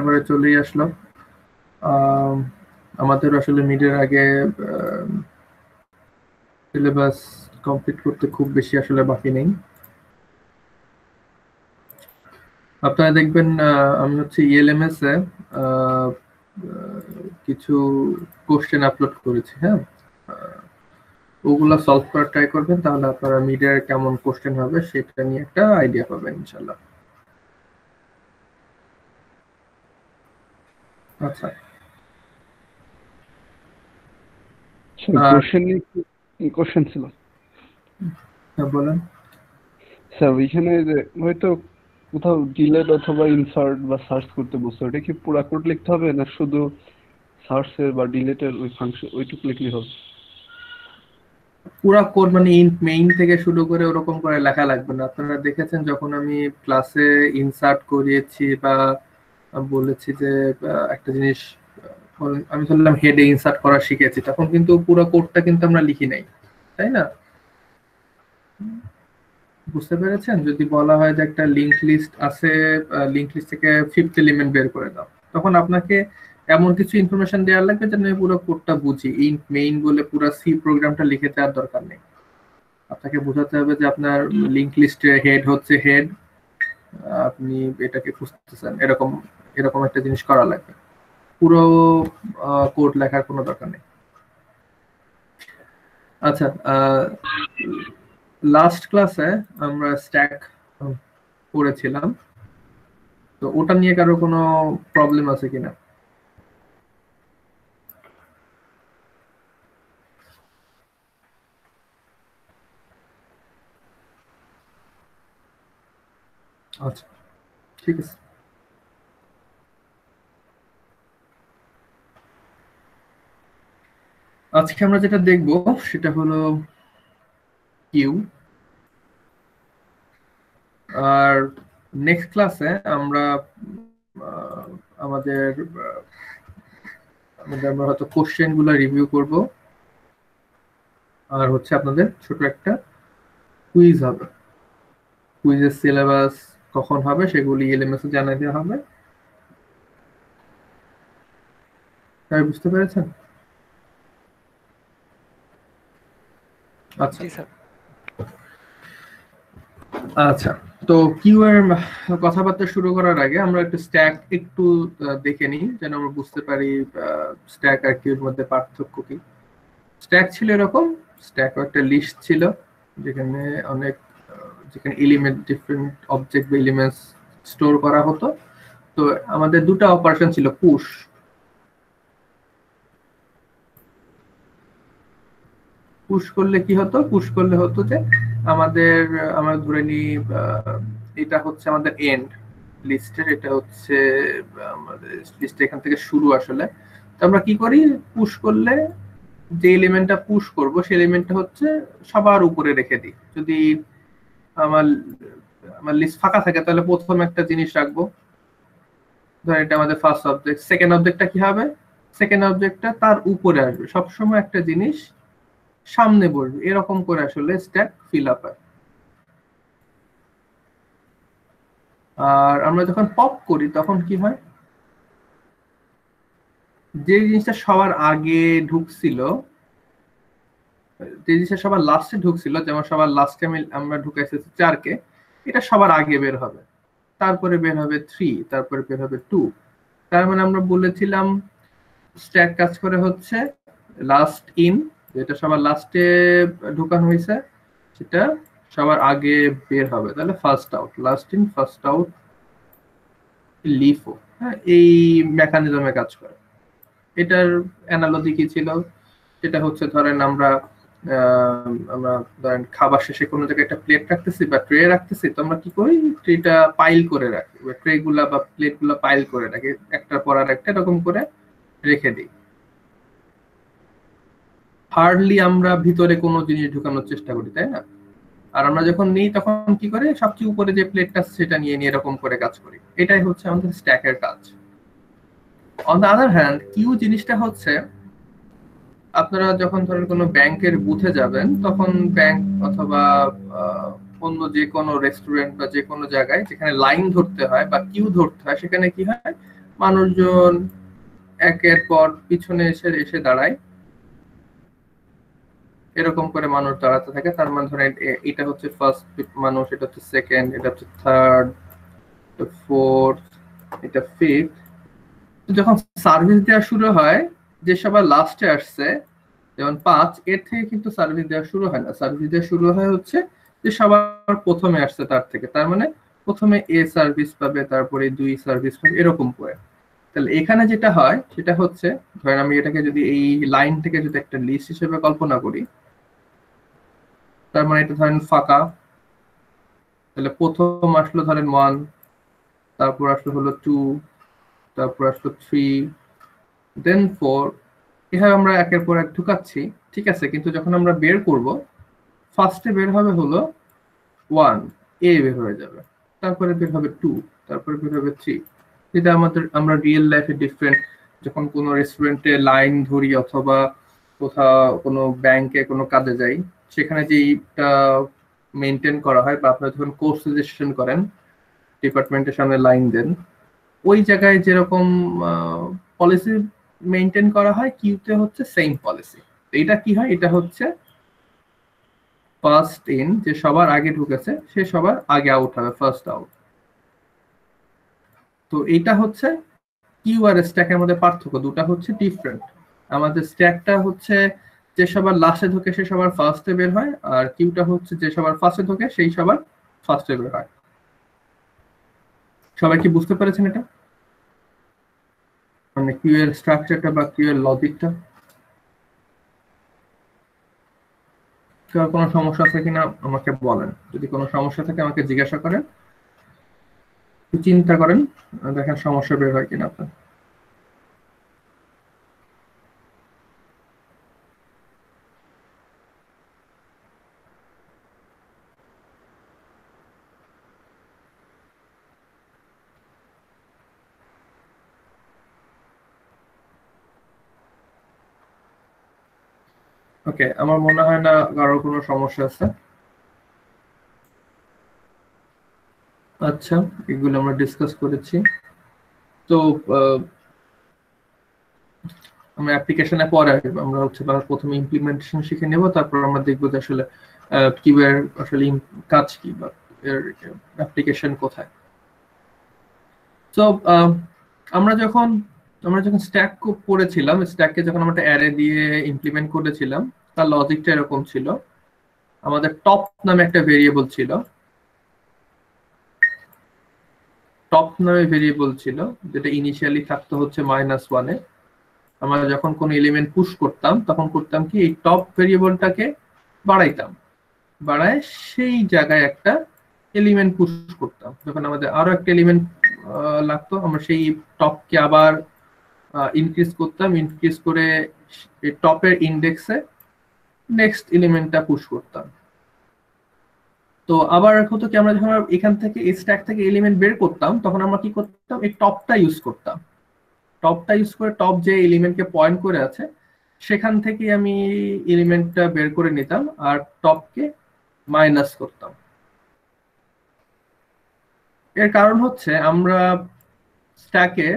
এবারে চলেই আসলো। আমাদের আসলে মিডের আগে সিলেবাস কমপ্লিট করতে খুব বেশি আসলে বাকি নেই। আপনারা দেখবেন আমি হচ্ছে ইএলএমএস এ কিছু কোশ্চেন আপলোড করেছি। হ্যাঁ, ওগুলা সলভ করার ট্রাই করবেন, তাহলে আপনারা মিডের কেমন কোশ্চেন হবে সেটা নিয়ে একটা আইডিয়া পাবেন ইনশাল্লাহ। আচ্ছা, কোশ্চেন ছিল হ্যাঁ বলেন। স্যার ওইখানে যে হয়তো কোথাও ডিলেট অথবা ইনসার্ট বা সার্চ করতে বলছো, এটা কি পুরা কোড লিখতে হবে না শুধু সার্চের বা ডিলেটের ওই ফাংশন ওইটুকু লিখলেই হবে? পুরা কোড মানে ইন্ট মেইন থেকে শুরু করে ওরকম করে লেখা লাগবে না। আপনারা দেখেছেন যখন আমি ক্লাসে ইনসার্ট করিয়েছি বা বলেছি যে একটা জিনিস আমি ধরলাম হেডে ইনসার্ট করা শিখেছি, তখন কিন্তু পুরো কোডটা কিন্তু আমরা লিখি নাই, তাই না? বুঝতে পেরেছেন? যদি বলা হয় যে একটা লিংক লিস্ট আছে, লিংক লিস্ট থেকে ফিফথ এলিমেন্ট বের করে দাও, তখন আপনাকে এমন কিছু ইনফরমেশন দেওয়া লাগবে যেন আমি পুরো কোডটা বুঝি। ইন্ট মেইন বলে পুরো সি প্রোগ্রামটা লিখে দেওয়ার দরকার নেই। আপনাকে বোঝাতে হবে যে আপনার লিংক লিস্টের হেড হচ্ছে হেড, আপনি এটাকে খুঁজতেছেন, এরকম এরকম একটা জিনিস করা লাগবে। পুরো কোড লেখার কোনো দরকার নেই। আচ্ছা, লাস্ট ক্লাসে আমরা স্ট্যাক পড়েছিলাম, তো ওটা নিয়ে কারো কোনো প্রবলেম আছে কিনা? আচ্ছা, ঠিক আছে। আজকে আমরা যেটা দেখব সেটা হলো কিউ, আর নেক্সট ক্লাসে আমরা আমাদের আমরা হয়তো কোশ্চেন গুলো রিভিউ করব, আর হচ্ছে আপনাদের ছোট একটা কুইজ হবে। কুইজের সিলেবাস কখন হবে সেগুলি এলএমএস এ জানিয়ে দেওয়া হবে। তাই বুঝতে পেরেছেন? আচ্ছা জি স্যার। আচ্ছা, তো কিউ এর কথাবার্তা শুরু করার আগে আমরা একটু স্ট্যাক একটু দেখে নিই, যেন আমরা বুঝতে পারি স্ট্যাক আর কিউর মধ্যে পার্থক্য কি। স্ট্যাক ছিল এরকম, স্ট্যাক একটা লিস্ট ছিল যেখানে অনেক যেখানে এলিমেন্ট ডিফারেন্ট অবজেক্ট বা এলিমেন্টস স্টোর করা হতো। তো আমাদের দুটো অপারেশন ছিল, পুশ। পুশ করলে কি হতো? পুশ করলে হতো যে আমাদের আমরা ধরে নিই এটা হচ্ছে আমাদের এন্ড লিস্টের, এটা হচ্ছে আমাদের লিস্ট এখান থেকে শুরু আসলে। তো আমরা কি করি? পুশ করলে যে এলিমেন্টটা পুশ করব সেই এলিমেন্টটা হচ্ছে সবার উপরে রেখে দিই। যদি আমার আমার লিস্ট ফাঁকা থাকে তাহলে প্রথম একটা জিনিস রাখবো, ধর এটা আমাদের ফার্স্ট অবজেক্ট। সেকেন্ড অবজেক্টটা কি হবে? সেকেন্ড অবজেক্টটা তার উপরে আসবে। সবসময় একটা জিনিস সামনে বসবে, এরকম করে আসলে স্ট্যাক ফিল আপ হয়। আর আমরা যখন পপ করি তখন কি হয়? যে জিনিসটা সবার আগে ঢুকছিল, যে জিনিসটা সবার লাস্টে ঢুকছিল, যেমন সবার লাস্টে আমরা ঢুকাইছি 4 কে, এটা সবার আগে বের হবে, তারপরে বের হবে 3, তারপরে বের হবে 2। তার মানে আমরা বলেছিলাম স্ট্যাক কাজ করে হচ্ছে লাস্ট ইন, যেটা সবার লাস্টে ঢুকানো হয়েছে সেটা সবার আগে বের হবে, তাহলে first out, last in first out, LIFO. হ্যাঁ, এই মেকানিজমে কাজ করে। এটার অ্যানালজি কি ছিল? যেটা হচ্ছে ধরেন আমরা আমরা ধরেন খাবার শেষে কোনো জায়গায় একটা প্লেট রাখতেছি বা ট্রে রাখতেছি, তো আমরা কি করি? ট্রেটা পাইল করে রাখি, বা ট্রে গুলা বা প্লেট গুলা পাইল করে রাখি, একটার পর আর একটা এরকম করে রেখে দিই। হার্ডলি আমরা ভিতরে কোনো জিনিস ঢুকানোর চেষ্টা করি, তাই না? আর আমরা যখন নিই তখন কি করে? সবচেয়ে উপরে যে প্লেটটা সেটা নিয়ে নিয়ে এরকম করে কাজ করি। এটাই হচ্ছে আমাদের স্ট্যাকের কাজ। On the other hand, queue জিনিসটা হচ্ছে আপনারা যখন ধরেন কোনো ব্যাংকের বুথে যাবেন, তখন ব্যাংক অথবা অন্য যে কোনো রেস্টুরেন্ট বা যে কোনো জায়গায় যেখানে লাইন ধরতে হয় বা কিউ ধরতে হয়, সেখানে কি হয়? মানুষজন একের পর পিছনে এসে এসে দাঁড়ায়, এরকম করে মানুষ দাঁড়াতে থাকে। তার মানে ধরেন এটা হচ্ছে ফার্স্ট মানুষ, এটা হচ্ছে সেকেন্ড, এটা হচ্ছে থার্ড, এটা ফোর্থ, এটা ফিফথ। যখন সার্ভিস দেওয়া শুরু হয়, যে সবার লাস্টে আসছে যেমন 5, এর থেকে কিন্তু সার্ভিস দেওয়া শুরু হয় না। সার্ভিস দেওয়া শুরু হয় হচ্ছে যে সবার প্রথমে আসছে তার থেকে। তার মানে প্রথমে এ সার্ভিস পাবে, তারপরে 2 সার্ভিস পাবে, এরকম করে। তাহলে এখানে যেটা হয় সেটা হচ্ছে, ধরেন আমি এটাকে যদি এই লাইন থেকে যদি একটা লিস্ট হিসেবে কল্পনা করি, তার মানে এটা ধরেন ফাঁকা। তাহলে প্রথম আসলো ধরেন 1, তারপর আসলো হলো 2, তারপর আসলো 3, দেন 4। এভাবে আমরা একের পর এক ঢুকাচ্ছি, ঠিক আছে। কিন্তু যখন আমরা বের করব, ফার্স্টে বের হবে হলো 1, এ বের হয়ে যাবে, তারপরে বের হবে 2, তারপরে বের হবে 3। যেটা আমরা রিয়েল লাইফে ডিফারেন্ট, যখন কোনো রেস্টুরেন্টে লাইন ধরি অথবা কোথাও কোনো ব্যাংকে কোনো কাজে যাই, সেখানে যেটা মেনটেন করা হয়, বা আপনারা যখন কোর্স রেজিস্ট্রেশন করেন, ডিপার্টমেন্টের সামনে লাইন দেন, ওই জায়গায় যেরকম পলিসি মেনটেন করা হয়, কিউতে হচ্ছে সেম পলিসি। এটা কি হয়, এটা হচ্ছে ফার্স্ট ইন, যে সবার আগে ঢুকেছে সে সবার আগে আউট হবে, ফার্স্ট আউট। তো এটা হচ্ছে কিউ আর স্ট্যাকের মধ্যে পার্থক্য, দুটা হচ্ছে ডিফারেন্ট। আমাদের স্ট্যাকটা হচ্ছে যে সবার লাস্টে ঢোকে সে সবার ফার্স্টে বের হয়, আর কিউটা হচ্ছে যে সবার ফার্স্টে ঢোকে সেই সবার ফার্স্টে বের হয়। সবাই কি বুঝতে পেরেছেন এটা, মানে কিউ এর স্ট্রাকচারটা বা কিউ এর লজিকটা? কোনো সমস্যা আছে কিনা আমাকে বলেন, যদি কোনো সমস্যা থাকে আমাকে জিজ্ঞাসা করেন, চিন্তা করেন, দেখেন সমস্যা বের হয় কিনা আপনার। ওকে, আমার মনে হয় না কারোর কোনো সমস্যা আছে। আচ্ছা, এগুলো আমরা ডিসকাস করেছি। তো আমরা অ্যাপ্লিকেশনে পরে আসবো, আমরা হচ্ছে প্রথমে ইমপ্লিমেন্টেশন শিখে নেব, তারপর আমরা দেখবো যে আসলে কিউ এর আসলে কাজ কি বা এর অ্যাপ্লিকেশন কোথায়। তো আমরা যখন স্ট্যাক পড়েছিলাম, স্ট্যাককে যখন আমরা একটা অ্যারে দিয়ে ইমপ্লিমেন্ট করেছিলাম, তার লজিকটা এরকম ছিল। আমাদের টপ নামে একটা ভেরিয়েবল ছিল, যেটা ইনিশিয়ালি থাকতো হচ্ছে -1-এ। আমরা যখন কোনো এলিমেন্ট পুশ করতাম, তখন করতাম কি, এই টপ ভেরিয়েবলটাকে বাড়াইতাম, বাড়ায় সেই জায়গায় একটা এলিমেন্ট পুশ করতাম। যখন আমাদের আরো একটা এলিমেন্ট লাগতো, আমরা সেই টপকে আবার ইনক্রিজ করতাম, ইনক্রিজ করে টপের ইন্ডেক্সে নেক্সট এলিমেন্টটা পুশ করতাম। তো আবার হতো কি, আমরা যখন এখান থেকে এই স্ট্যাক থেকে এলিমেন্ট বের করতাম, তখন আমরা কি করতাম, এই টপটা ইউজ করতাম। টপটা ইউজ করে টপ যে এলিমেন্টকে পয়েন্ট করে আছে সেখান থেকে আমি এলিমেন্টটা বের করে নিতাম আর টপকে মাইনাস করতাম। এর কারণ হচ্ছে আমরা স্ট্যাকে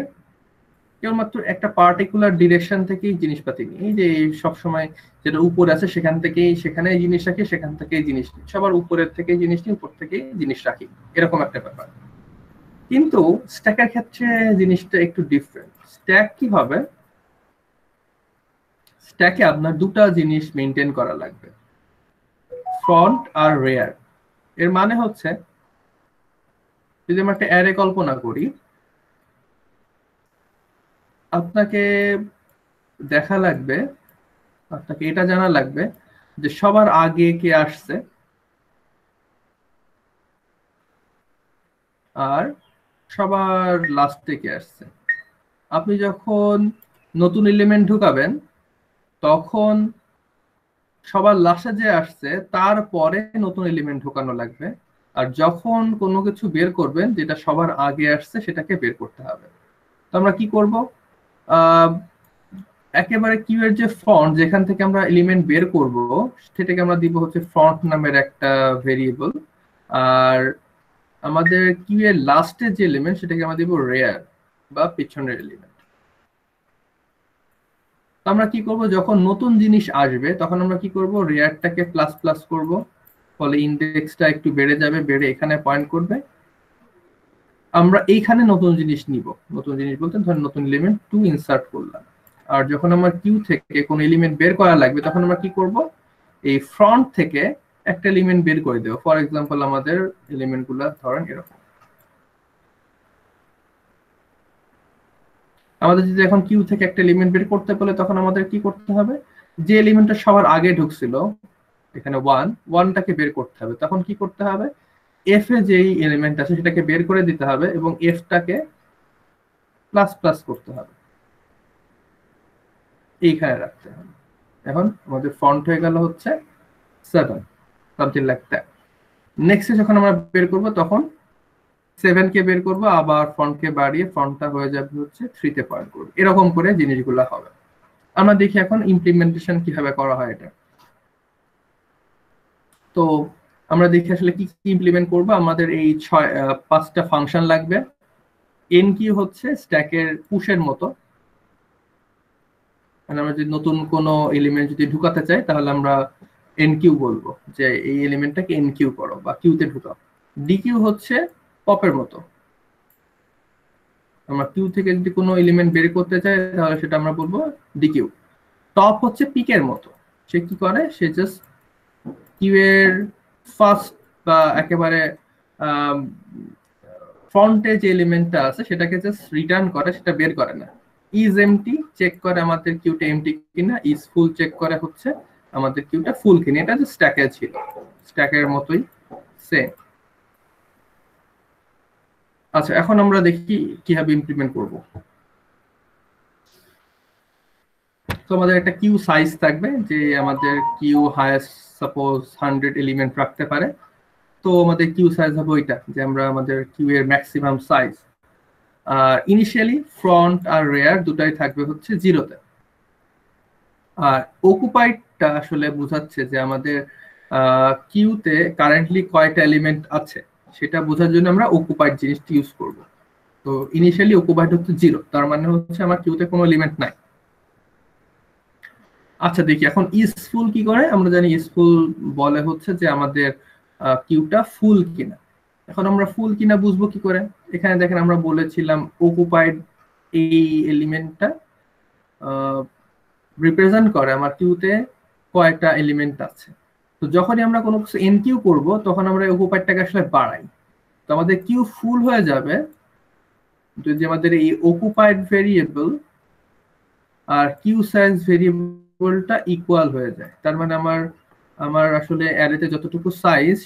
কেবলমাত্র একটা পার্টিকুলার ডিরেকশন থেকেই জিনিসপাতি নিই। এই যে সবসময় যেটা উপরে আছে সেখান থেকেই সেখানে জিনিস রাখি, সেখান থেকেই জিনিস নিই, সবার উপরের থেকে জিনিস নিই, উপর থেকেই জিনিস রাখি, এরকম একটা ব্যাপার। কিন্তু স্ট্যাকের ক্ষেত্রে জিনিসটা একটু ডিফারেন্ট। স্ট্যাক কি হবে, স্ট্যাকে আপনার দুটা জিনিস মেনটেন করা লাগবে, ফ্রন্ট আর রেয়ার। এর মানে হচ্ছে, যদি আমরা একটা অ্যারে কল্পনা করি, আপনাকে দেখা লাগবে, আপনাকে এটা জানা লাগবে যে সবার আগে কে আসছে আর সবার লাস্টে কে আসছে। আপনি যখন নতুন এলিমেন্ট ঢুকাবেন, তখন সবার লাস্টে যে আসছে তারপরে নতুন এলিমেন্ট ঢোকানো লাগবে, আর যখন কোনো কিছু বের করবেন যেটা সবার আগে আসছে সেটাকে বের করতে হবে। তো আমরা কি করব, একেবারে কিউ এর যে ফ্রন্ট, যেখান থেকে আমরা এলিমেন্ট বের করব, সেটাকে আমরা দিব হচ্ছে ফ্রন্ট নামের একটা ভেরিয়েবল। আর আমাদের কিউ এর লাস্টের যে এলিমেন্ট সেটাকে আমরা দিব রেয়ার। বা পিছনের এলিমেন্ট। আমরা কি করব, যখন নতুন জিনিস আসবে তখন আমরা কি করব, রেয়ারটাকে প্লাস প্লাস করব, ফলে ইন্ডেক্সটা একটু বেড়ে যাবে, বেড়ে এখানে পয়েন্ট করবে। আমরা এইখানে নতুন জিনিস নিব, নতুন জিনিস বলতে ধরেন নতুন এলিমেন্ট 2 ইনসার্ট করলাম। আর যখন আমার কিউ থেকে কোন এলিমেন্ট বের করা লাগবে তখন আমরা কি করব, এই ফ্রন্ট থেকে একটা এলিমেন্ট বের করে দেব। ফর এক্সাম্পল আমাদের এলিমেন্টগুলো ধরেন এরকম। আমাদের যদি এখন কিউ থেকে একটা এলিমেন্ট বের করতে বলে তখন আমাদের কি করতে হবে, যে এলিমেন্টটা সবার আগে ঢুকছিল এখানে 1, 1টাকে বের করতে হবে। তখন কি করতে হবে, এফ এ যেই এলিমেন্ট আছে সেটাকে বের করে দিতে হবে এবং এফটাকে প্লাস প্লাস করতে হবে, এইখানে রাখতে হবে। এখন আমাদের ফন্ট হয়ে গেল হচ্ছে 7, সামথিং লাইক দ্যাট। নেক্সটে যখন আমরা বের করব তখন 7 কে বের করব, আবার ফন্টকে বাড়িয়ে ফন্টটা হয়ে যাবে হচ্ছে 3 তে পয়েন্ট করব। এরকম করে জিনিসগুলো হবে। আমরা দেখি এখন ইমপ্লিমেন্টেশন কিভাবে করা হয় এটা। তো আমরা দেখি আসলে কি কি ইমপ্লিমেন্ট করব। আমাদের এই 5টা ফাংশন লাগবে। এন কি হচ্ছে স্ট্যাকের পুশের মতো, মানে আমরা যদি নতুন কোনো এলিমেন্ট যদি ঢুকাতে চাই তাহলে আমরা এন কিউ বলবো যে এই এলিমেন্টটাকে এন কিউ করো বা কিউতে ঢুকাও। ডি কিউ হচ্ছে পপের মতো, আমরা কিউ থেকে যদি কোনো এলিমেন্ট বের করতে চাই তাহলে সেটা আমরা বলবো ডি কিউ। টপ হচ্ছে পিকের মতো, সে কি করে, সে জাস্ট কিউ এর ফার্স্ট বা একেবারে ফ্রন্টে যে এলিমেন্টটা আছে সেটাকে জাস্ট রিটার্ন করে, সেটা বের করে না। ইজ এমটি চেক করে আমাদের কিউটা এমটি কিনা, ইজ ফুল চেক করে হচ্ছে আমাদের কিউটা ফুল কিনা। এটা জাস্ট স্ট্যাকে ছিল, স্ট্যাকের মতোই সেম। আচ্ছা, এখন আমরা দেখি কিভাবে ইমপ্লিমেন্ট করব। তো আমাদের একটা কিউ সাইজ থাকবে, যে আমাদের কিউ হাইয়েস্ট সাপোজ 100 এলিমেন্ট রাখতে পারে। তো আমাদের কিউ সাইজ হবে ওইটা, যে আমরা আমাদের কিউ এর ম্যাক্সিমাম সাইজ। আর ইনিশিয়ালি ফ্রন্ট আর রেয়ার দুটাই থাকবে হচ্ছে 0-তে। আর অকুপাইডটা আসলে বোঝাচ্ছে যে আমাদের কিউতে কারেন্টলি কয়টা এলিমেন্ট আছে সেটা বোঝার জন্য আমরা অকুপাইড জিনিসটি ইউজ করব। তো ইনিশিয়ালি অকুপাইড হচ্ছে 0, তার মানে হচ্ছে আমার কিউতে কোনো এলিমেন্ট নাই। আচ্ছা দেখি এখন ইজফুল কি করে। আমরা জানি ইজফুল বলে হচ্ছে যে আমাদের কিউটা ফুল কিনা। এখন আমরা ফুল কিনা বুঝবো কি করে, এখানে দেখেন আমরা বলেছিলাম অকুপাইড এই এলিমেন্টটা রিপ্রেজেন্ট করে আমার কিউতে কয়টা এলিমেন্ট আছে। তো যখনই আমরা কোনো কিছু এনকিউ করব তখন আমরা অকুপাইডটাকে আসলে বাড়াই। তো আমাদের কিউ ফুল হয়ে যাবে যদি আমাদের এই অকুপাইড ভেরিয়েবল আর কিউ সাইজ ভেরিয়েবলটা ইকুয়াল হয়ে যায়। তার মানে আমার আসলে অ্যারেতে যতটুকু সাইজ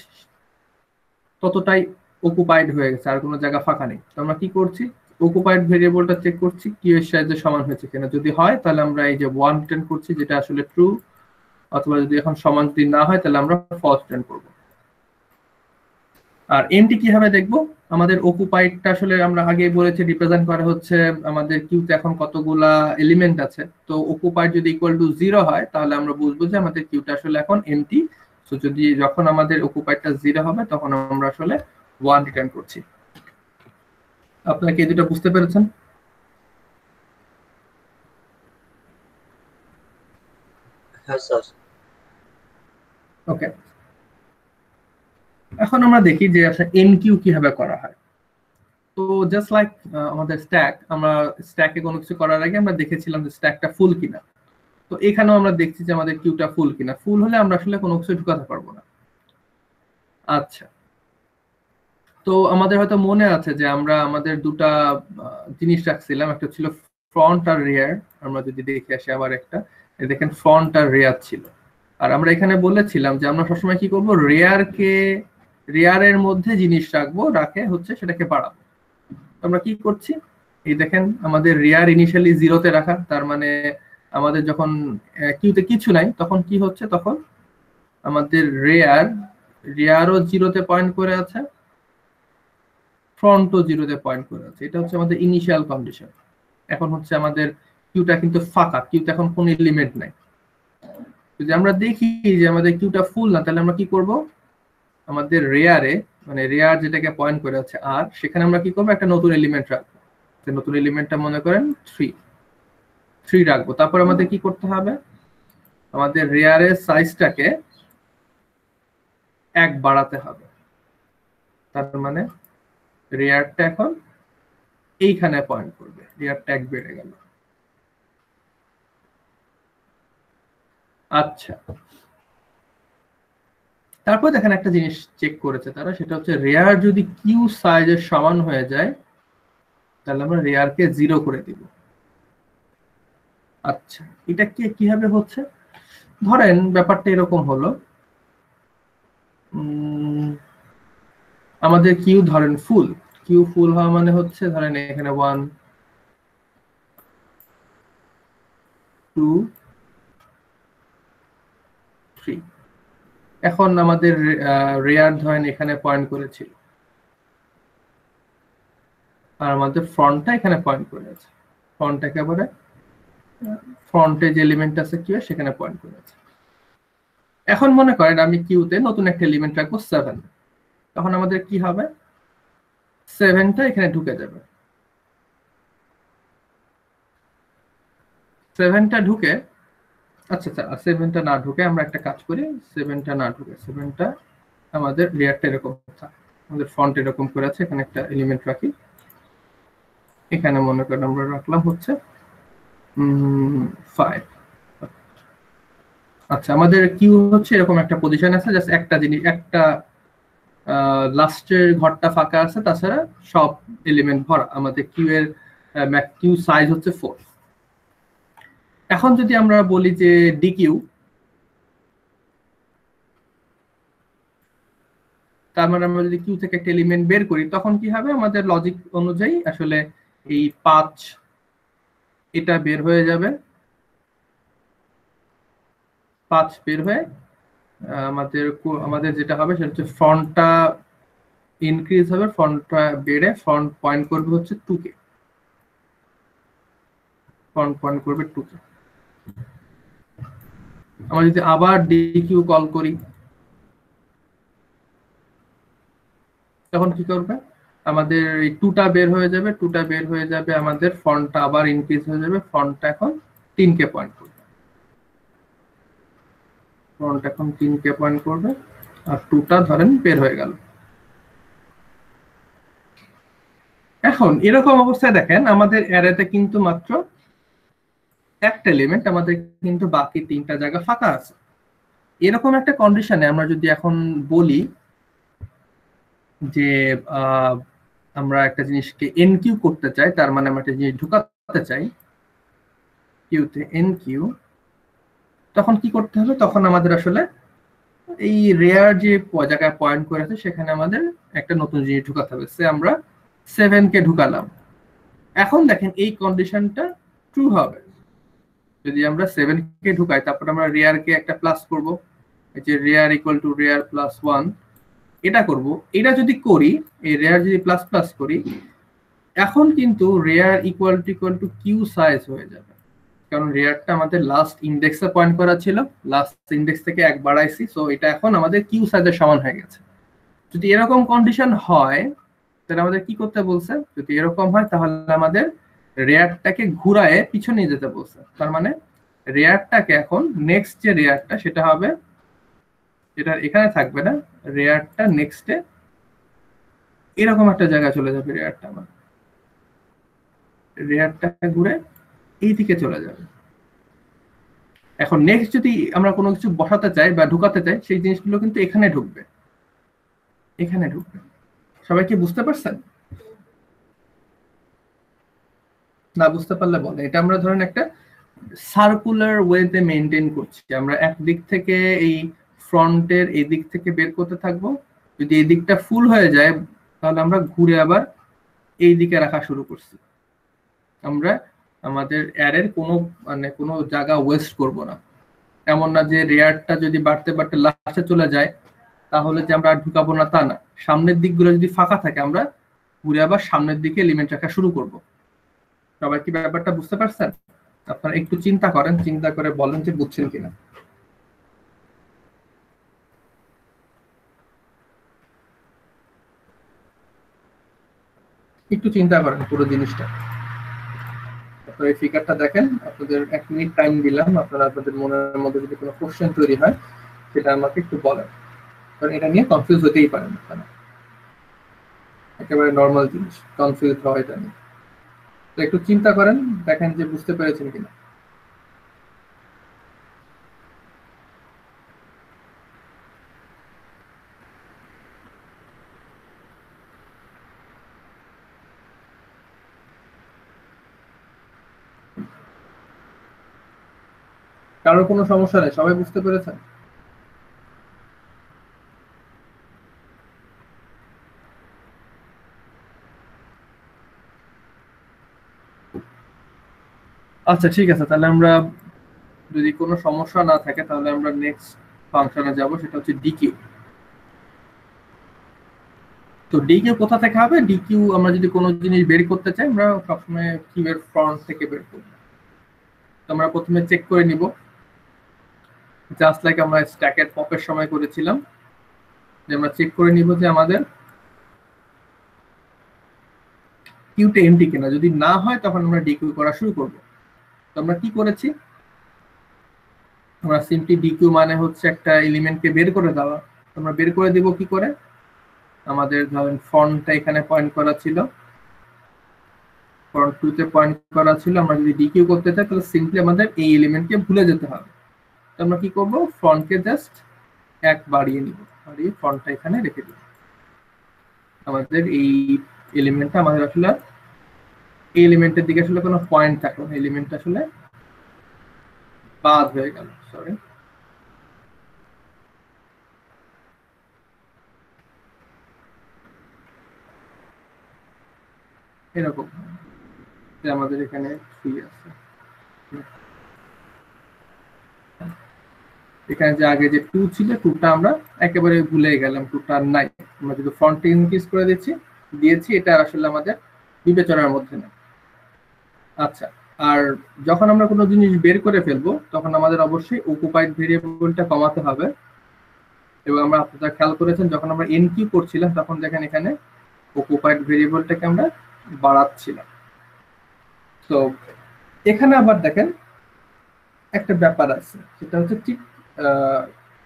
ততটাই অকুপাইড হয়ে গেছে, আর কোনো জায়গা ফাঁকা নেই। তো আমরা কি করছি, অকুপাইড ভেরিয়েবলটা চেক করছি কিউ এর সাইজের সমান হয়েছে কিনা। যদি হয় তাহলে আমরা এই যে 1 রিটার্ন করছি, যেটা আসলে ট্রু, অথবা যদি এখন সমান যদি না হয় তাহলে আমরা ফলস রিটার্ন করব। আর এমটি কিভাবে দেখবো, আমাদের অকুপাইডটা আসলে আমরা আগে বলেছি রিপ্রেজেন্ট করা হচ্ছে আমাদের কিউতে এখন কতগুলা এলিমেন্ট আছে। তো অকুপাইড যদি ইকুয়াল টু 0 হয় তাহলে আমরা বুঝবো যে আমাদের কিউটা আসলে এখন এমটি। তো যদি যখন আমাদের অকুপাইডটা 0 হবে তখন আমরা আসলে 1 রিটার্ন করছি। আপনারা কি এই দুটো বুঝতে পেরেছেন? হ্যাঁ স্যার। ওকে, এখন আমরা দেখি যে আসলে এনকিউ কিভাবে করা হয়। তো জাস্ট লাইক আমাদের স্ট্যাক, আমরা স্ট্যাকে কোনো কিছু করার আগে আমরা দেখেছিলাম যে স্ট্যাকটা ফুল কিনা। তো এখানেও আমরা দেখছি যে আমাদের কিউটা ফুল কিনা। ফুল হলে আমরা আসলে কোনো কিছু ঢুকাতে পারবো না। আচ্ছা, তো আমাদের হয়তো মনে আছে যে আমরা আমাদের দুটা জিনিস রাখছিলাম, একটা ছিল ফ্রন্ট আর রিয়ার। আমরা যদি দেখে আসি আবার একটা, দেখেন ফ্রন্ট আর রিয়ার ছিল। আর আমরা এখানে বলেছিলাম যে আমরা সবসময় কি করব, রেয়ারের মধ্যে জিনিস রাখবো, রাখে হচ্ছে সেটাকে বাড়াবো। আমরা কি করছি, এই দেখেন আমাদের রেয়ার ইনিশিয়ালি 0-তে রাখা, তার মানে আমাদের যখন কিউতে কিছু নাই তখন কি হচ্ছে, তখন আমাদের রেয়ারও 0-তে পয়েন্ট করে আছে, ফ্রন্টও 0-তে পয়েন্ট করে আছে। এটা হচ্ছে আমাদের ইনিশিয়াল কন্ডিশন। এখন হচ্ছে আমাদের কিউটা কিন্তু ফাঁকা, কিউতে এখন কোনো এলিমেন্ট নাই। যদি আমরা দেখি যে আমাদের কিউটা ফুল না, তাহলে আমরা কি করব, আমাদের রেয়ারে, মানে রেয়ার যেটাকে পয়েন্ট করে আছে আর, সেখানে আমরা কি করবো, একটা নতুন এলিমেন্ট রাখবো। নতুন এলিমেন্টটা মনে করেন 3 রাখবো। তারপর আমাদের কি করতে হবে, আমাদের রেয়ারের সাইজটাকে 1 বাড়াতে হবে। তার মানে রেয়ারটা এখন এইখানে পয়েন্ট করবে, রেয়ারটা 1 বেড়ে গেল। আচ্ছা, তারপর দেখেন একটা জিনিস চেক করেছে তারা, সেটা হচ্ছে রেয়ার যদি কিউ সাইজের সমান হয়ে যায় তাহলে আমরা রেয়ারকে 0 করে দিব। আচ্ছা, এটা কিভাবে হচ্ছে, ধরেন ব্যাপারটা এরকম হলো, আমাদের কিউ ধরেন ফুল, কিউ ফুল হওয়া মানে হচ্ছে ধরেন এখানে 1 2 3, এখন আমাদের রেয়ার ধরেন এখানে পয়েন্ট করেছিল আর আমাদের ফ্রন্টটা এখানে পয়েন্ট করে আছে, ফ্রন্ট একেবারে ফ্রন্টে যে এলিমেন্ট আছে কিউ সেখানে পয়েন্ট করে আছে। এখন মনে করেন আমি কিউতে নতুন একটা এলিমেন্ট রাখবো 7, তখন আমাদের কি হবে, 7টা এখানে ঢুকে যাবে। 7টা ঢুকে, আচ্ছা 7টা না ঢুকে আমরা একটা কাজ করি, 7টা না ঢুকে 7টা আমাদের লেয়ারটা এরকম থাকে, আমাদের ফন্ট এরকম করে আছে, এখানে একটা এলিমেন্ট রাখি, এখানে মনে করেন আমরা রাখলাম হচ্ছে 5। আচ্ছা, আমাদের কিউ হচ্ছে এরকম একটা পজিশন আছে, জাস্ট একটা জিনিস, একটা লাস্টের ঘরটা ফাঁকা আছে, তাছাড়া সব এলিমেন্ট ভরা। আমাদের কিউ এর কিউ সাইজ হচ্ছে 4। এখন যদি আমরা বলি যে ডিকিউ, তার মানে আমরা যদি কিউ থেকে একটা এলিমেন্ট বের করি তখন কি হবে, আমাদের লজিক অনুযায়ী আসলে এই 5 এটা বের হয়ে যাবে, 5 বের হয়ে আমাদের যেটা হবে সেটা হচ্ছে ফ্রন্টটা ইনক্রিজ হবে, ফ্রন্টটা বেড়ে ফ্রন্ট পয়েন্ট করবে হচ্ছে 2 কে, ফ্রন্ট পয়েন্ট করবে 2 কে। আমরা যদি আবার ডিকিউ কল করি তখন কি করবে, আমাদের এই 2টা বের হয়ে যাবে, 2টা বের হয়ে যাবে, আমাদের ফন্টটা আবার ইনক্রিজ হয়ে যাবে, ফন্টটা এখন 3 কে পয়েন্ট করবে, ফন্ট এখন 3 কে পয়েন্ট করবে, আর 2টা ধরেন বের হয়ে গেল। এখন এরকম অবস্থায় দেখেন আমাদের অ্যারেতে কিন্তু মাত্র একটা এলিমেন্ট, আমাদের কিন্তু বাকি 3টা জায়গা ফাঁকা আছে। এরকম একটা কন্ডিশনে আমরা যদি এখন বলি যে আমরা একটা জিনিসকে এন কিউ করতে চাই, তার মানে আমরা একটা জিনিস ঢুকাতে চাই কিউতে এন কিউ, তখন কি করতে হবে, তখন আমাদের আসলে এই রেয়ার যে জায়গায় পয়েন্ট করে আছে সেখানে আমাদের একটা নতুন জিনিস ঢুকাতে হবে। সে আমরা 7 কে ঢুকালাম, এখন দেখেন এই কন্ডিশনটা ট্রু হবে যদি আমরা 7 কে ঢুকাই, তারপর আমরা রেয়ার কে একটা প্লাস করব, এই যে rare equal to rare plus 1, এটা করব। এটা যদি করি, এই রেয়ার যদি প্লাস প্লাস করি, এখন কিন্তু rare equal to Q size হয়ে যাবে, কারণ রেয়ারটা আমাদের লাস্ট ইনডেক্সে পয়েন্ট করা ছিল, লাস্ট ইনডেক্স থেকে 1 বাড়াইছি, সো এটা এখন আমাদের কিউ সাইজের সমান হয়ে গেছে। যদি এরকম কন্ডিশন হয় তাহলে আমাদের কি করতে বলছে, যদি এরকম হয় তাহলে আমাদের রেয়ারটাকে ঘুরায়ে পিছনে নিয়ে যেতে বলছে। তার মানে রেয়ারটাকে এখন নেক্সট যে রেয়ারটা সেটা হবে, এটা এখানে থাকবে না, রেয়ারটা নেক্সটে এরকম একটা জায়গায় চলে যাবে, রেয়ারটা আমার রেয়ারটা ঘুরে এই দিকে চলে যাবে। এখন নেক্সট যদি আমরা কোনো কিছু বসাতে চাই বা ঢুকাতে চাই, সেই জিনিসগুলো কিন্তু এখানে ঢুকবে, এখানে ঢুকবে। সবাই কি বুঝতে পারছেন? না বুঝতে পারলে বলে, এটা আমরা ধরেন একটা সার্কুলার ওয়েতে মেইনটেইন করছি, আমরা একদিক থেকে এই ফ্রন্টের এই দিক থেকে বের করতে থাকবো, যদি এই দিকটা ফুল হয়ে যায় তাহলে আমরা ঘুরে আবার এই দিকে রাখা শুরু করছি। আমরা আমাদের অ্যারের কোনো জায়গা ওয়েস্ট করব না। এমন না যে রেয়ারটা যদি বাড়তে বাড়তে লাস্টে চলে যায় তাহলে যে আমরা আর ঢুকাবো না তা না, সামনের দিকগুলো যদি ফাঁকা থাকে আমরা ঘুরে আবার সামনের দিকে এলিমেন্ট রাখা শুরু করব। সবাই কি ব্যাপারটা বুঝতে পারছেন? আপনারা একটু চিন্তা করেন, চিন্তা করে বলেন যে বুঝছেন কিনা। একটু চিন্তা করেন পুরো জিনিসটা। আপনারা এই ফিগারটা দেখেন, আপনাদের 1 মিনিট টাইম দিলাম, আপনারা আপনাদের মনের মধ্যে যদি কোনো কোশ্চেন তৈরি হয় সেটা আমাকে একটু বলেন, কারণ এটা নিয়ে কনফিউজ হতেই পারেন আপনারা, একেবারে নর্মাল জিনিস কনফিউজ হওয়া এটা নিয়ে। তো একটু চিন্তা করেন, দেখেন যে বুঝতে পেরেছেন কিনা। কারোর কোনো সমস্যা নেই, সবাই বুঝতে পেরেছেন? আচ্ছা ঠিক আছে, তাহলে আমরা যদি কোনো সমস্যা না থাকে তাহলে আমরা নেক্সট ফাংশনে যাব, সেটা হচ্ছে ডিকিউ। তো ডিকিউ কোথা থেকে হবে? ডিকিউ আমরা যদি কোনো জিনিস বের করতে চাই আমরা সবসময় কিউয়ের ফ্রন্ট থেকে বের করব। তো আমরা প্রথমে চেক করে নিব, জাস্ট লাইক আমরা স্ট্যাকের পপের সময় করেছিলাম, যে আমরা চেক করে নিব যে আমাদের কিউটা এমটি কিনা। যদি না হয় তখন আমরা ডিকিউ করা শুরু করব। তো আমরা কি করেছি, আমরা সিম্পলি ডিকিউ মানে হচ্ছে একটা এলিমেন্টকে বের করে দেওয়া। আমরা বের করে দিব কি করে, আমাদের ধরেন ফন্টটা এখানে পয়েন্ট করা ছিল, ফন্ট 2 তে পয়েন্ট করা ছিল। আমরা যদি ডিকিউ করতে চাই তাহলে সিম্পলি আমাদের এই এলিমেন্টকে ভুলে যেতে হবে। তো আমরা কি করব, ফন্টকে জাস্ট 1 বাড়িয়ে নিব, বাড়িয়ে ফন্টটা এখানে রেখে দিব। আমাদের এই এলিমেন্টটা আমাদের আসলে এই এলিমেন্টের দিকে আসলে কোনো পয়েন্ট থাকলো না, এলিমেন্টটা আসলে বাদ হয়ে গেল, সরি। এরকম যে আমাদের এখানে 3 আছে, এখানে যে আগে যে 2 ছিল 2টা আমরা একেবারে ভুলে গেলাম, 2টা নাই। আমরা যদি ফন্ট ইনক্রিজ করে দিয়েছি, এটা আসলে আমাদের বিবেচনার মধ্যে নেই। আচ্ছা, আর যখন আমরা কোনো জিনিস বের করে ফেলবো তখন আমাদের অবশ্যই অকুপাইড ভেরিয়েবলটা কমাতে হবে। এবং আমরা আপনারা খেয়াল করেছেন যখন আমরা এনকিউ করছিলাম তখন দেখেন এখানে অকুপাইড ভেরিয়েবলটাকে আমরা বাড়াচ্ছিলাম। তো এখানে আবার দেখেন একটা ব্যাপার আছে, সেটা হচ্ছে ঠিক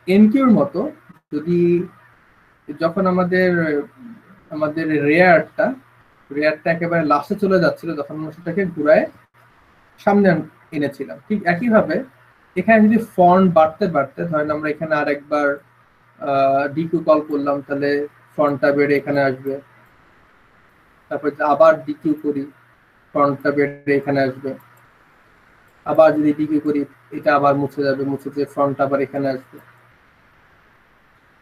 এনকিউর মতো, যদি যখন আমাদের রেয়ারটা একেবারে লাস্টে চলে যাচ্ছিল তখন আমরা সেটাকে ঘুরায় সামনে এনেছিলাম। ঠিক একইভাবে এখানে যদি ফন্ট বাড়তে বাড়তে ধরেন আমরা এখানে আরেকবার ডিকিউ কল করলাম, তাহলে ফন্টটা বেড়ে এখানে আসবে। তারপর আবার ডিকিউ করি, ফন্টটা বেড়ে এখানে আসবে। আবার যদি ডিকিউ করি এটা আবার মুছে যাবে, মুছে যে ফন্টটা আবার এখানে আসবে।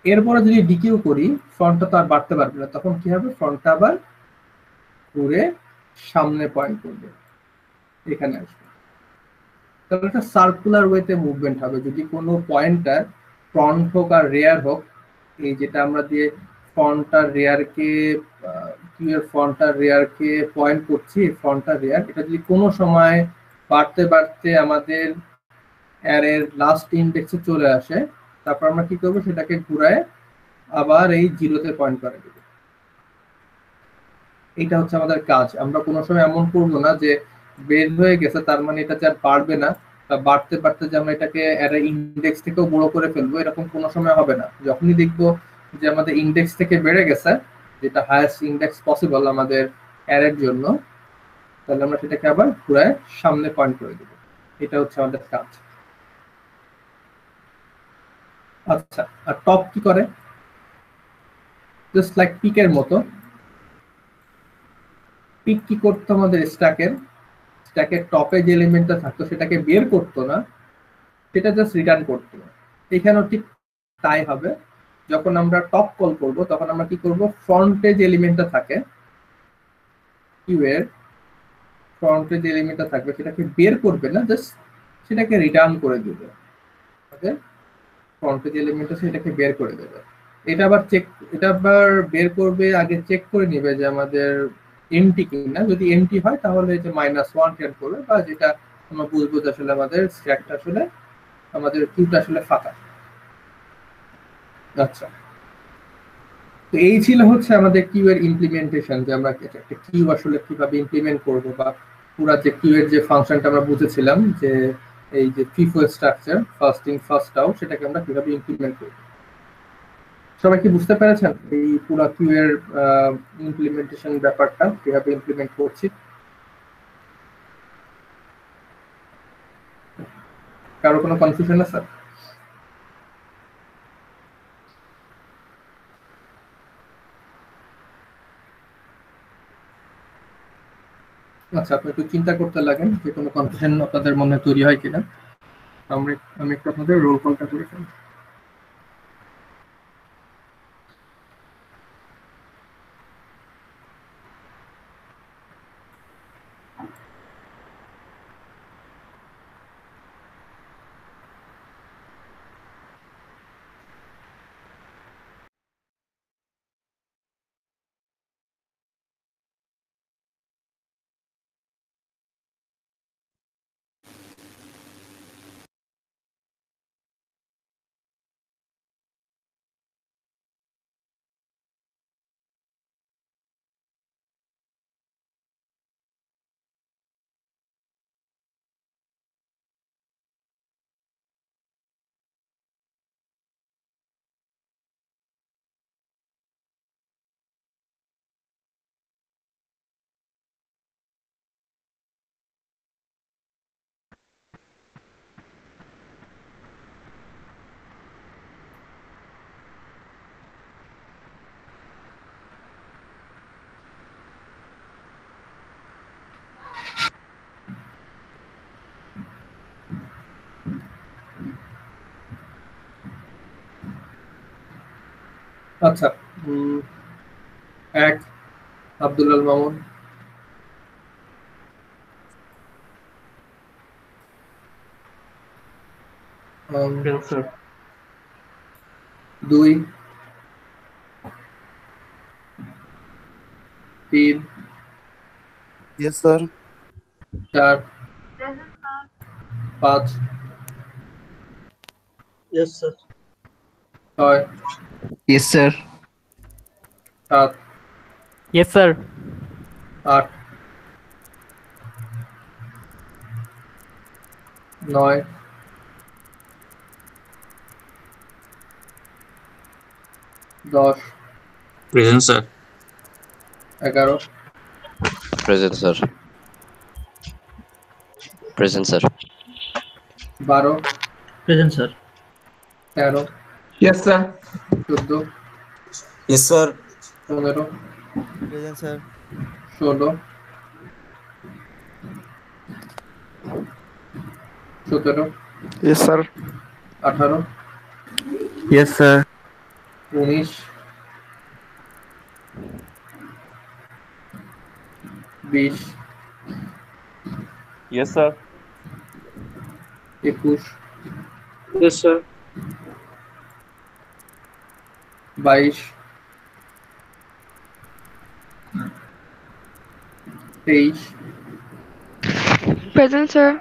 এরপরে যদি ডিকিউ করি ফন্টটা তো আর বাড়তে পারবে না, তখন কি হবে, ফন্টটা আবার ঘুরে সামনে পয়েন্ট করবে, এখানে আসবে। তাহলে একটা সার্কুলার ওয়েতে মুভমেন্ট হবে। যদি কোনো পয়েন্টার ফ্রন্ট হোক আর রেয়ার হোক, এই যেটা আমরা দিয়ে ফন্টটা রেয়ারকে পয়েন্ট করছি, ফন্টটা রেয়ার, এটা যদি কোনো সময় বাড়তে বাড়তে আমাদের অ্যারের লাস্ট ইন্ডেক্সে চলে আসে, তারপর আমরা কি করবো, সেটাকে ঘুরায় আবার এই 0-তে পয়েন্ট করে দেবো। এটা হচ্ছে আমাদের কাজ। আমরা কোনো সময় এমন করবো না যে বের হয়ে গেছে তার মানে এটা যে আর বাড়বে না, বা বাড়তে বাড়তে যে আমরা এটাকে অ্যারে ইন্ডেক্স থেকেও বড় করে ফেলবো, এরকম কোনো সময় হবে না। যখনই দেখবো যে আমাদের ইন্ডেক্স থেকে বেড়ে গেছে, যেটা হাইয়েস্ট ইন্ডেক্স পসিবল আমাদের অ্যারের জন্য, তাহলে আমরা সেটাকে আবার ঘুরায় সামনে পয়েন্ট করে দেবো। এটা হচ্ছে আমাদের কাজ। আচ্ছা, আর টপ কি করে, জাস্ট লাইক পিকের মতো। পিক কি করতো, আমাদের স্ট্যাকের টপে যে এলিমেন্টটা থাকতো সেটাকে বের করতো না, সেটা জাস্ট রিটার্ন করতো। এখানেও ঠিক তাই হবে। যখন আমরা টপ কল করব তখন আমরা কি করব, ফ্রন্টে যে এলিমেন্টটা থাকে, কিউয়ের ফ্রন্টে যে এলিমেন্টটা থাকবে সেটাকে বের করবে না, জাস্ট সেটাকে রিটার্ন করে দেবে। ফ্রন্টে যে এলিমেন্টটা সেটাকে বের করে দেবে। এটা আবার বের করবে, আগে চেক করে নিবে যে আমাদের এমটি কিনা। যদি এমটি হয় তাহলে যে -1 রিটার্ন করবে, বা যেটা আমরা বুঝবো যে আসলে আমাদের স্ট্যাকটা আসলে আমাদের কিউটা আসলে ফাঁকা। আচ্ছা, তো এই ছিল হচ্ছে আমাদের কিউ এর ইমপ্লিমেন্টেশন, যে আমরা একটা কিউ আসলে কিভাবে ইমপ্লিমেন্ট করব, বা পুরা যে কিউ এর যে ফাংশনটা আমরা বুঝেছিলাম, যে এই যে FIFO structure first in first out, সেটাকে আমরা কিভাবে ইমপ্লিমেন্ট করব। সবাই কি বুঝতে পেরেছেন এই পুরা কিউ এর ইমপ্লিমেন্টেশন ব্যাপারটা কিভাবে ইমপ্লিমেন্ট করছি? কারো কোনো কনফিউশন আছে? আচ্ছা, আপনি একটু চিন্তা করতে লাগেন যে কোনো কনফিউশন আপনাদের মনে তৈরি হয় কিনা। আমি একটু আপনাদের রোল কলটা করে ফেলি। আচ্ছা, 1 Abdul Mamun, sir 2 3 Yes, sir. 4 5 Yes, sir. 6 Yes, sir. 7 Yes, sir. 8 9 10 Present, sir. 11 Present, sir. Present, sir. 12 Present, sir. 13 Yes, sir. 14 Yes, sir. 15 Present, sir. 16 17 Yes, sir. 18 Yes, sir. 19 20 Yes, sir. 21 Yes, sir. 22 23 Present, sir.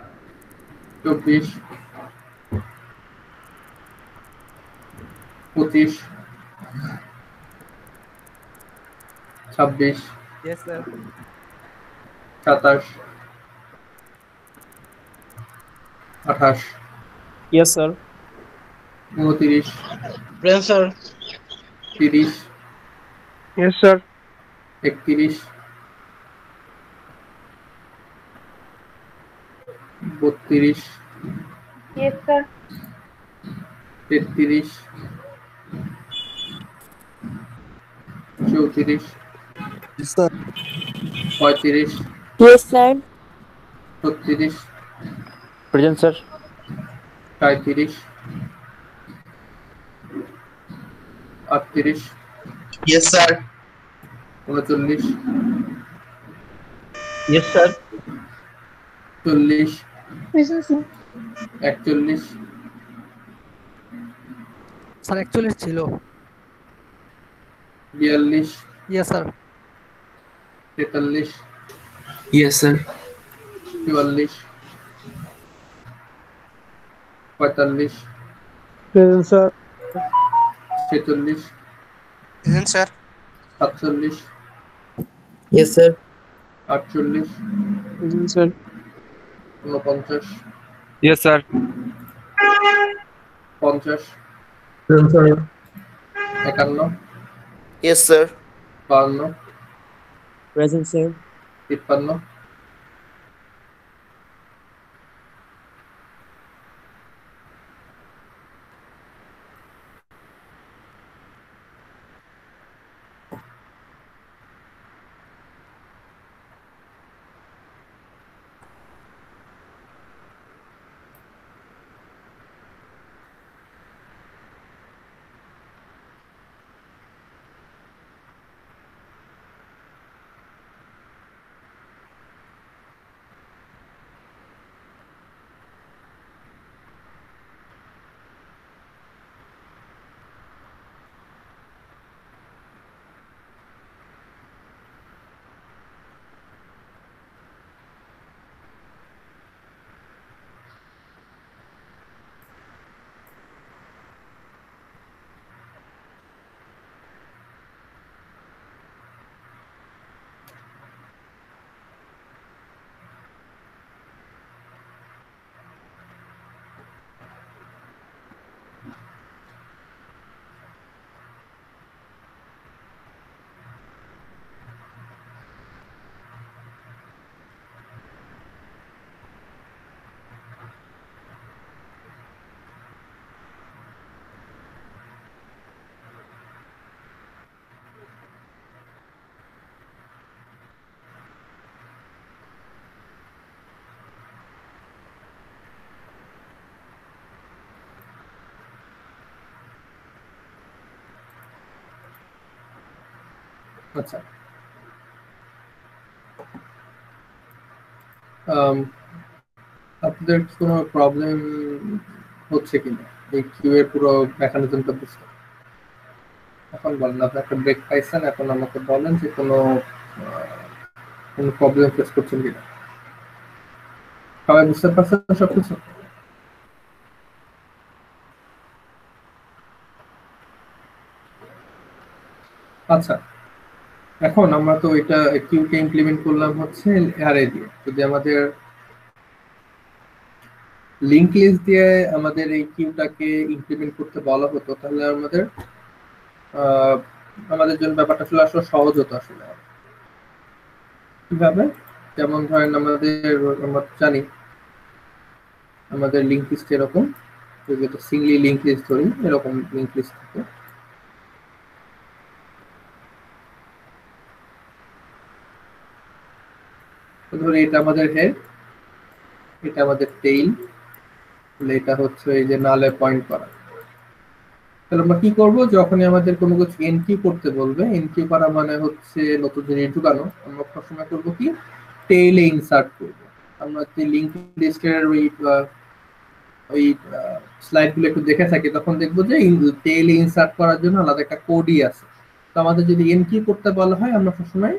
24 25 26 Yes, sir. 27 28 Yes, sir. 29 Present, sir. 30 Yes, sir. 31 32 Yes, sir. 33 34 Yes, sir. 35 Yes, sir. 36 Present, sir. 37 38 Yes, sir. 39 Yes, sir. 40 Present, sir. 41 Sir, actually ছিল 42 Yes, sir. 43 Yes, sir. 44 45 Present, sir. 46 Present, sir. 47, Yes, sir. 48, Present, sir. 49, Yes, sir. 50, Present, sir. 51, Yes, sir. 52, Present, sir. 53, আচ্ছা আপনাদের কি কোনো problem হচ্ছে কিনা এই Q এর পুরো মেকানিজমটা বুঝতে? এখন বলেন, আপনি একটা ব্রেক পাইছেন, এখন আমাকে বলেন যে কোনো প্রবলেম ফেস করছেন কিনা। সবাই বুঝতে পারছেন সবকিছু? আচ্ছা, এখন আমরা তো এটা কিউকে ইমপ্লিমেন্ট করলাম হচ্ছে অ্যারে দিয়ে। যদি আমাদের লিংক লিস্ট দিয়ে আমাদের এই কিউটাকে ইমপ্লিমেন্ট করতে বলা হতো, তাহলে আমাদের জন্য ব্যাপারটা আসলে সহজ হতো আসলে। কিভাবে? যেমন ধরেন আমরা জানি আমাদের লিংক লিস্ট এরকম, যদি একটা সিঙ্গলি লিংক লিস্ট ধরি, এরকম লিংক লিস্ট থাকে। ধরি এটা আমাদের হেড, এটা আমাদের টেইল, এটা হচ্ছে এই যে নালে পয়েন্ট করা। তাহলে আমরা কি করব, যখনই আমাদের কোনো কিছু এনকিউ করতে বলবে, এনকিউ করা মানে হচ্ছে নতুন জিনিস ঢুকানো, আমরা সবসময় করবো কি টেইলে ইনসার্ট করব। আমরা যে লিংক লিস্টের ওই স্লাইডগুলো একটু দেখে থাকি, তখন দেখবো যে টেইলে ইনসার্ট করার জন্য আলাদা একটা কোডই আছে। তো আমাদের যদি এনকিউ করতে বলা হয়, আমরা সবসময়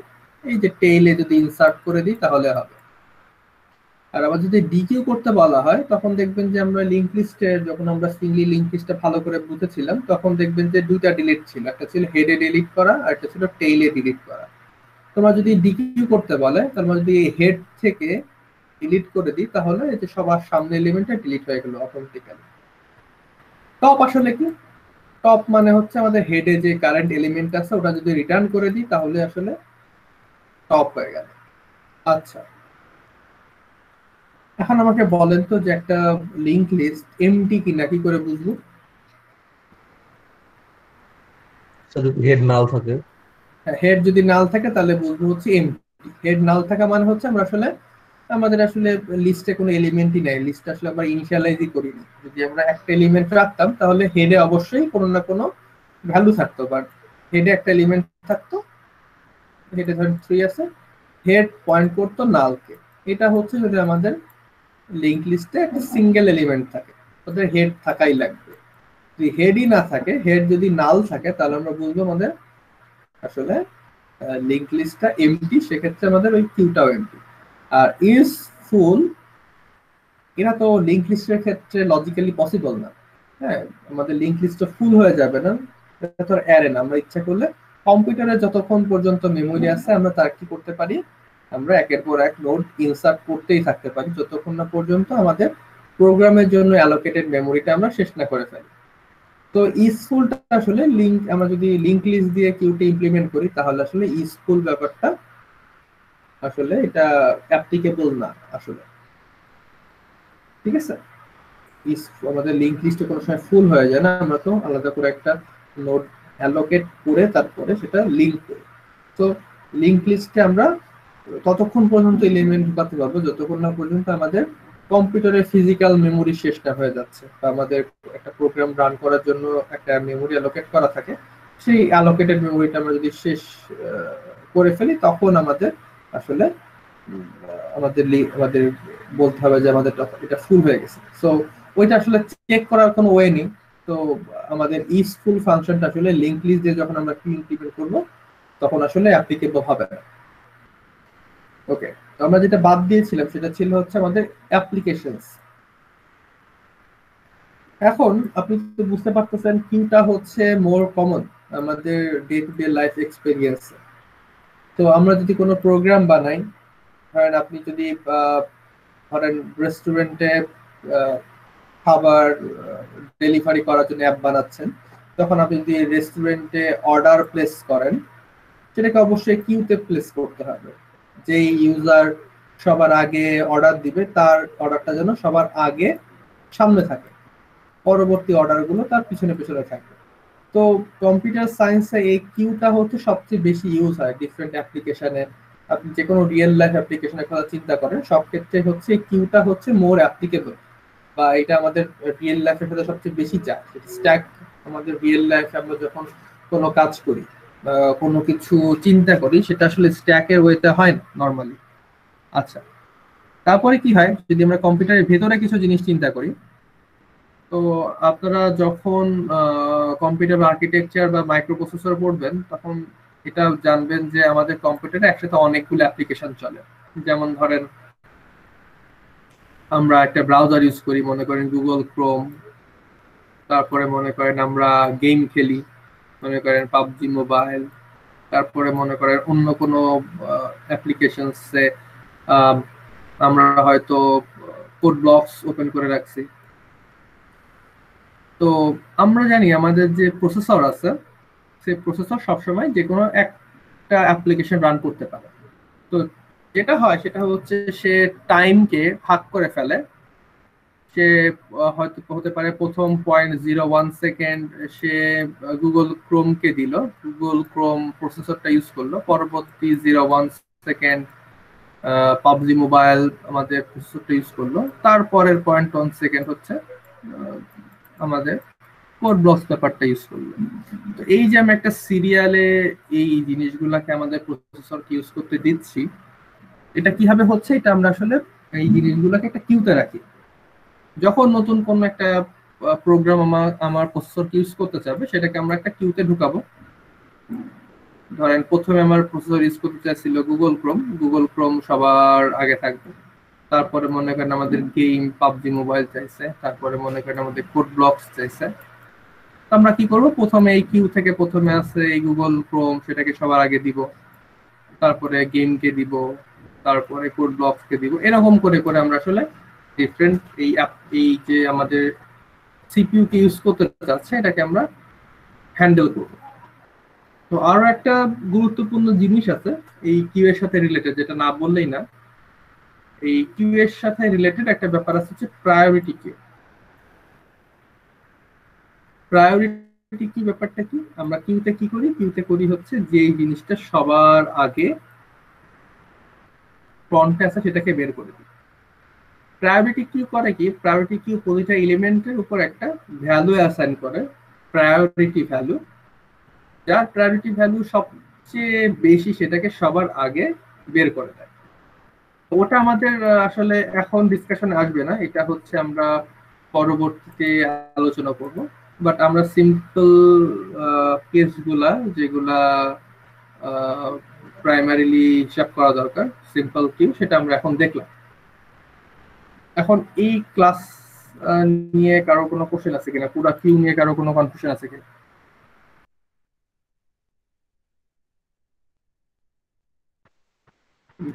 এই যে টেইলে যদি ইনসার্ট করে দিই তাহলে হবে। আর আবার যদি ডিকিউ করতে বলা হয়, তখন দেখবেন যে আমরা লিংক লিস্টে, যখন আমরা সিঙ্গলি লিংক লিস্টটা ভালো করে বুঝেছিলাম, তখন দেখবেন যে দুইটা ডিলিট ছিল, একটা ছিল হেডে ডিলিট করা আর একটা ছিল টেইলে ডিলিট করা। তোমরা যদি ডিকিউ করতে বলে, তার মানে যদি হেড থেকে ডিলিট করে দিই, তাহলে এই যে সবার সামনে এলিমেন্টটা ডিলিট হয়ে গেল অটোমেটিক্যালি। টপ আসলে কি? টপ মানে হচ্ছে আমাদের হেডে যে কারেন্ট এলিমেন্ট আছে, ওটা যদি রিটার্ন করে দিই তাহলে আসলে টপ হয়ে গেল। আচ্ছা, এখন আমাকে বলেন তো যে একটা লিংক লিস্ট এমটি কিনা কি করে বুঝবো? হেড নাল থাকে, হেড যদি নাল থাকে তাহলে বুঝবো হচ্ছে এমটি। হেড নাল থাকা মানে হচ্ছে আমরা আসলে আমাদের আসলে লিস্টে কোনো এলিমেন্টই নাই, লিস্ট আসলে আমরা ইনিশিয়ালাইজই করিনি। যদি আমরা একটা এলিমেন্ট রাখতাম তাহলে হেডে অবশ্যই কোনো না কোনো ভ্যালু থাকতো, বাট হেডে একটা এলিমেন্ট থাকতো, হেডে ধরেন 3 আছে, হেড পয়েন্ট করতো নালকে। এটা হচ্ছে যদি আমাদের লিংক লিস্টে একটা সিঙ্গেল এলিমেন্ট থাকে, ওদের হেড থাকাই লাগবে। যদি হেডই না থাকে, হেড যদি নাল থাকে, তাহলে আমরা বুঝবো আমাদের আসলে লিংক লিস্টটা এমটি, সেক্ষেত্রে আমাদের ওই কিউটাও এমটি। আর ইজ ফুল, এরা তো লিংক লিস্টের ক্ষেত্রে লজিক্যালি পসিবল না। হ্যাঁ, আমাদের লিংক লিস্টটা ফুল হয়ে যাবে না এটা তো অ্যারে না, আমরা ইচ্ছা করলে কম্পিউটারে যতক্ষণ পর্যন্ত মেমোরি আছে আমরা তার কি করতে পারি, আমরা একের পর এক নোড ইনসার্ট করতেই থাকতে পারি যতক্ষণ না পর্যন্ত আমাদের প্রোগ্রামের জন্য অ্যালোকেটেড মেমোরিটা আমরা শেষ না করে ফেলি। তো ইউজফুলটা আসলে লিঙ্ক, আমরা যদি লিঙ্ক লিস্ট দিয়ে কিউটি ইমপ্লিমেন্ট করি তাহলে আসলে ইউজফুল ব্যাপারটা আসলে এটা অ্যাপ্লিকেবল না আসলে, ঠিক আছে। আমাদের লিঙ্ক লিস্টে কোনো সময় ফুল হয়ে যায় না, আমরা তো আলাদা করে একটা নোড অ্যালোকেট করে তারপরে সেটা লিঙ্ক করি। তো লিঙ্ক লিস্টে আমরা ততক্ষণ পর্যন্ত এলিমেন্ট ঢুকাতে পারবো যতক্ষণ না পর্যন্ত আমাদের কম্পিউটারের ফিজিক্যাল মেমোরি শেষটা হয়ে যাচ্ছে, বা আমাদের একটা প্রোগ্রাম রান করার জন্য একটা মেমোরি অ্যালোকেট করা থাকে, সেই অ্যালোকেটেড মেমোরিটা আমরা যদি শেষ করে ফেলি তখন আমাদের আসলে আমাদের বলতে হবে যে আমাদের এটা ফুল হয়ে গেছে। সো ওইটা আসলে চেক করার কোনো ওয়ে নেই। তো আমাদের ইউজফুল ফাংশনটা আসলে লিঙ্ক লিস্ট দিয়ে যখন আমরা কি ইমপ্লিমেন্ট করব তখন আসলে অ্যাপ্লিকেবল হবে না। ওকে, তো আমরা যেটা বাদ দিয়েছিলাম সেটা ছিল হচ্ছে আমাদের অ্যাপ্লিকেশনস। এখন আপনি তো বুঝতে পারতেছেন কিউটা হচ্ছে মোর কমন আমাদের ডে টু ডে লাইফ এক্সপেরিয়েন্সে। তো আমরা যদি কোনো প্রোগ্রাম বানাই, ধরেন আপনি যদি ধরেন রেস্টুরেন্টে খাবার ডেলিভারি করার জন্য অ্যাপ বানাচ্ছেন, তখন আপনি যদি রেস্টুরেন্টে অর্ডার প্লেস করেন সেটাকে অবশ্যই কিউতে প্লেস করতে হবে। যেই ইউজার সবার আগে অর্ডার দিবে তার অর্ডারটা যেন সবার আগে সামনে থাকে, পরবর্তী অর্ডারগুলো তার পিছনে পিছনে থাকবে। তো কম্পিউটার সায়েন্সে এই কিউটা হচ্ছে সবচেয়ে বেশি ইউজ হয় ডিফারেন্ট অ্যাপ্লিকেশনে। আপনি যে কোনো রিয়েল লাইফ অ্যাপ্লিকেশনের কথা চিন্তা করেন সব ক্ষেত্রে হচ্ছে কিউটা হচ্ছে মোর অ্যাপ্লিকেবল, বা এটা আমাদের রিয়েল লাইফের সাথে সবচেয়ে বেশি যায়। স্ট্যাক আমাদের রিয়েল লাইফে আমরা যখন কোনো কাজ করি, কোনো কিছু চিন্তা করি, সেটা আসলে স্ট্যাকের ওয়েতে হয় না নর্মালি। আচ্ছা, তারপরে কি হয় যদি আমরা কম্পিউটারের ভেতরে কিছু জিনিস চিন্তা করি, তো আপনারা যখন কম্পিউটার আর্কিটেকচার বা মাইক্রোপ্রসেসর পড়বেন তখন এটা জানবেন যে আমাদের কম্পিউটারে একসাথে অনেকগুলো অ্যাপ্লিকেশন চলে। যেমন ধরেন আমরা একটা ব্রাউজার ইউজ করি, মনে করেন গুগল ক্রোম, তারপরে মনে করেন আমরা গেম খেলি, মনে করেন পাবজি মোবাইল, তারপরে মনে করেন অন্য কোনো অ্যাপ্লিকেশনসে আমরা হয়তো কোড ব্লকস ওপেন করে রাখছি। তো আমরা জানি আমাদের যে প্রসেসর আছে সেই প্রসেসর সবসময় যে কোনো একটা অ্যাপ্লিকেশন রান করতে পারে। তো যেটা হয় সেটা হচ্ছে সে টাইমকে ভাগ করে ফেলে। সে হয়তো হতে পারে প্রথম 0.01 সেকেন্ড সে গুগল ক্রোমকে দিল, গুগল ক্রোম প্রসেসরটা ইউজ করলো, পরবর্তী 0.1 সেকেন্ড পাবজি মোবাইল আমাদের প্রসেসরটা ইউজ করলো, তারপরের 0.1 সেকেন্ড হচ্ছে আমাদের কোড ব্লকস ব্যাপারটা ইউজ করলো। তো এই যে আমি একটা সিরিয়ালে এই জিনিসগুলোকে আমাদের প্রসেসরকে ইউজ করতে দিচ্ছি, এটা কিভাবে হচ্ছে, এটা আমরা আসলে এই জিনিসগুলোকে একটা কিউতে রাখি। যখন নতুন কোন একটা প্রোগ্রাম আমার প্রসেসরকে ইউজ করতে চাবে সেটাকে আমরা একটা কিউতে ঢুকাবো। ধরেন প্রথমে আমার প্রসেসর ইউজ করতে চাইছিল গুগল ক্রোম সবার আগে থাকবে, তারপরে মনে করেন আমাদের গেম পাবজি মোবাইল চাইছে, তারপরে মনে করেন আমাদের কোড ব্লকস চাইছে। আমরা কি করব, প্রথমে এই কিউ থেকে প্রথমে আছে এই গুগল ক্রোম, সেটাকে সবার আগে দিব, তারপরে গেমকে দিব, তারপরে কোড ব্লকসকে দিব। এরকম করে করে আমরা আসলে ডিফারেন্ট এই যে আমাদের সিপিইউ কে ইউজ করতে যাচ্ছে এটাকে আমরা হ্যান্ডেল করব। তো আরো একটা গুরুত্বপূর্ণ জিনিস আছে এই কিউ এর সাথে রিলেটেড, যেটা না বললেই না। এই কিউ এর সাথে রিলেটেড একটা ব্যাপার আছে হচ্ছে প্রায়োরিটি কিউ। প্রায়োরিটি কি ব্যাপারটা কি, আমরা কিউতে কি করি, কিউতে করি হচ্ছে যে জিনিসটা সবার আগে ফ্রন্টে আছে সেটাকে বের করে দিই। প্রায়োরিটি কিউ করে কি, প্রায়োরিটি কিউ প্রতিটা এলিমেন্টের উপর একটা ভ্যালু অ্যাসাইন করে, প্রায়োরিটি ভ্যালু। যার প্রায়োরিটি ভ্যালু সবচেয়ে বেশি সেটাকে সবার আগে বের করে দেয়। ওটা আমাদের আসলে এখন ডিসকাশনে আসবে না, এটা হচ্ছে আমরা পরবর্তীতে আলোচনা করব। বাট আমরা সিম্পল কেসগুলা যেগুলা প্রাইমারিলি হিসাব করা দরকার, সিম্পল কিউ, সেটা আমরা এখন দেখলাম। এখন এই ক্লাস নিয়ে কারো কোনো কোশ্চেন আছে কিনা, পুরো কিউ নিয়ে কারো কোনো কনফিউশন আছে কিনা?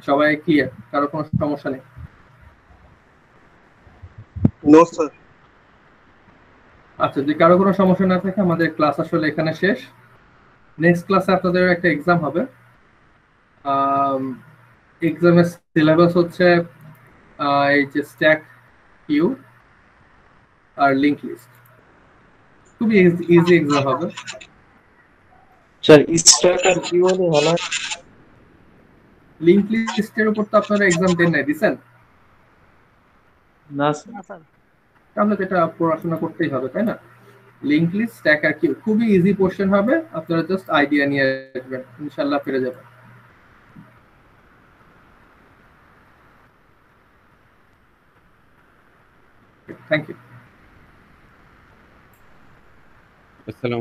সবাই ক্লিয়ার, কারো কোনো সমস্যা নেই? No, sir. আচ্ছা, যদি কারো কোনো সমস্যা না থাকে আমাদের ক্লাস আসলে এখানে শেষ। নেক্সট ক্লাসে আপনাদের একটা এক্সাম হবে। এক্সামের সিলেবাস হচ্ছে এই যে stack Q R link list, খুবই ইজি এক্সাম হবে। Sir, stack আর কি হলে ভালো হয়? লিংক লিস্টের উপর তো আপনারা এক্সাম দেন নাই, দিছেন? না স্যার। তাহলে তো এটা পড়াশোনা করতেই হবে, তাই না? লিংক লিস্ট, স্ট্যাক আর কিউ খুবই ইজি পোর্শন হবে, আপনারা জাস্ট আইডিয়া নিয়ে আসবেন, ইনশাআল্লাহ পেরে যাবেন। Thank you. আসসালামু